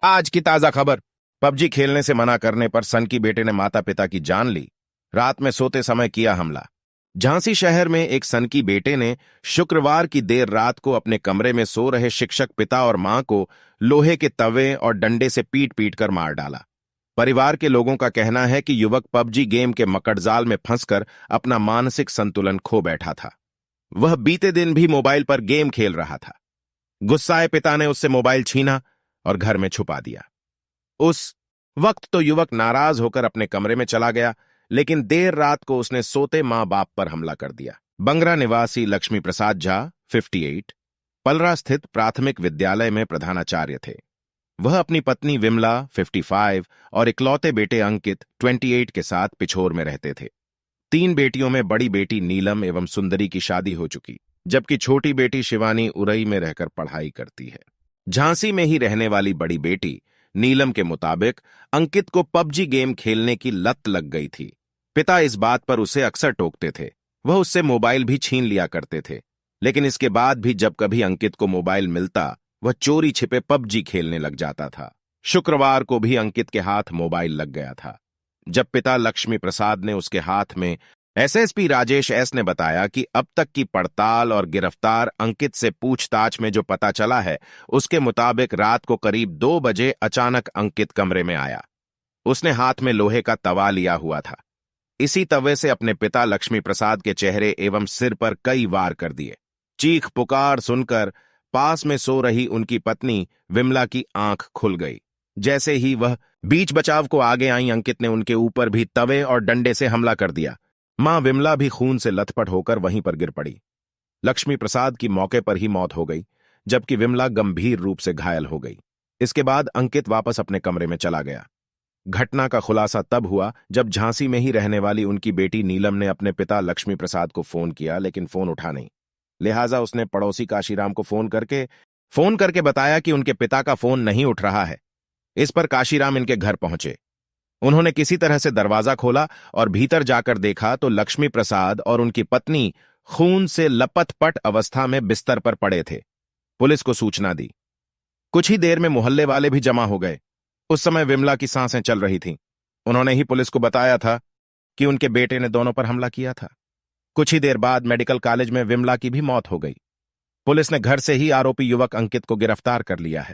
आज की ताजा खबर। पबजी खेलने से मना करने पर सन की बेटे ने माता पिता की जान ली। रात में सोते समय किया हमला। झांसी शहर में एक सन की बेटे ने शुक्रवार की देर रात को अपने कमरे में सो रहे शिक्षक पिता और मां को लोहे के तवे और डंडे से पीट पीट कर मार डाला। परिवार के लोगों का कहना है कि युवक पबजी गेम के मकड़जाल में फंसकर अपना मानसिक संतुलन खो बैठा था। वह बीते दिन भी मोबाइल पर गेम खेल रहा था। गुस्साए पिता ने उससे मोबाइल छीना और घर में छुपा दिया। उस वक्त तो युवक नाराज होकर अपने कमरे में चला गया, लेकिन देर रात को उसने सोते मां बाप पर हमला कर दिया। बंगरा निवासी लक्ष्मी प्रसाद झा 58 पलरा स्थित प्राथमिक विद्यालय में प्रधानाचार्य थे। वह अपनी पत्नी विमला 55 और इकलौते बेटे अंकित 28 के साथ पिछोर में रहते थे। 3 बेटियों में बड़ी बेटी नीलम एवं सुंदरी की शादी हो चुकी, जबकि छोटी बेटी शिवानी उरई में रहकर पढ़ाई करती है। झांसी में ही रहने वाली बड़ी बेटी नीलम के मुताबिक अंकित को पबजी गेम खेलने की लत लग गई थी। पिता इस बात पर उसे अक्सर टोकते थे। वह उससे मोबाइल भी छीन लिया करते थे, लेकिन इसके बाद भी जब कभी अंकित को मोबाइल मिलता, वह चोरी छिपे पबजी खेलने लग जाता था। शुक्रवार को भी अंकित के हाथ मोबाइल लग गया था। जब पिता लक्ष्मी प्रसाद ने उसके हाथ में एसएसपी राजेश एस ने बताया कि अब तक की पड़ताल और गिरफ्तार अंकित से पूछताछ में जो पता चला है, उसके मुताबिक रात को करीब 2 बजे अचानक अंकित कमरे में आया। उसने हाथ में लोहे का तवा लिया हुआ था। इसी तवे से अपने पिता लक्ष्मी प्रसाद के चेहरे एवं सिर पर कई वार कर दिए। चीख पुकार सुनकर पास में सो रही उनकी पत्नी विमला की आंख खुल गई। जैसे ही वह बीच बचाव को आगे आई, अंकित ने उनके ऊपर भी तवे और डंडे से हमला कर दिया। मां विमला भी खून से लथपथ होकर वहीं पर गिर पड़ी। लक्ष्मी प्रसाद की मौके पर ही मौत हो गई, जबकि विमला गंभीर रूप से घायल हो गई। इसके बाद अंकित वापस अपने कमरे में चला गया। घटना का खुलासा तब हुआ जब झांसी में ही रहने वाली उनकी बेटी नीलम ने अपने पिता लक्ष्मी प्रसाद को फोन किया, लेकिन फोन उठा नहीं। लिहाजा उसने पड़ोसी काशीराम को फोन करके बताया कि उनके पिता का फोन नहीं उठ रहा है। इस पर काशीराम इनके घर पहुंचे। उन्होंने किसी तरह से दरवाजा खोला और भीतर जाकर देखा तो लक्ष्मी प्रसाद और उनकी पत्नी खून से लपटपट अवस्था में बिस्तर पर पड़े थे। पुलिस को सूचना दी। कुछ ही देर में मोहल्ले वाले भी जमा हो गए। उस समय विमला की सांसें चल रही थीं। उन्होंने ही पुलिस को बताया था कि उनके बेटे ने दोनों पर हमला किया था। कुछ ही देर बाद मेडिकल कॉलेज में विमला की भी मौत हो गई। पुलिस ने घर से ही आरोपी युवक अंकित को गिरफ्तार कर लिया है।